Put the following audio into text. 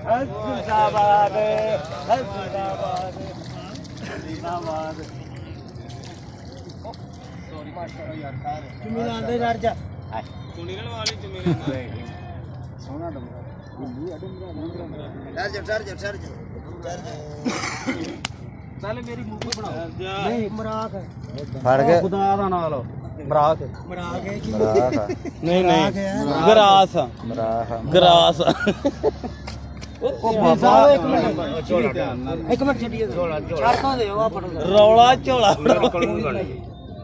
ਜ਼ਿੰਦਾਬਾਦ ਜ਼ਿੰਦਾਬਾਦ ਜ਼ਿੰਦਾਬਾਦ ਸੌਰੀ ਮਾਸਟਰ ਯਾਰ ਕਾਰ ਜ਼ਮੀਨ ਦੇ ਲੜ ਜਾ ਸੁਣੀ ਲੈਣ ਵਾਲੀ ਜ਼ਮੀਨ ਸੋਹਣਾ ਡੰਗਰਾ ਗੁੱਲੀ ਡੰਗਰਾ ਡਰ ਜਾ ਚੱਲ ਮੇਰੀ ਮੂੰਹ ਬਣਾ ਨਹੀਂ ਮਰਾਕ ਫੜ ਕੇ ਖੁਦਾ ਦਾ ਨਾਮ ਲਓ ਮਰਾਕ ਨਹੀਂ ਗਰਾਸ ਗਰਾਸ ਉਹ ਬਾਬਾ ਇੱਕ ਮਿੰਟ ਛੱਡੀਏ ਛੱਡ ਤਾਂ ਦਿਓ ਆ ਰੌਲਾ ਝੋਲਾ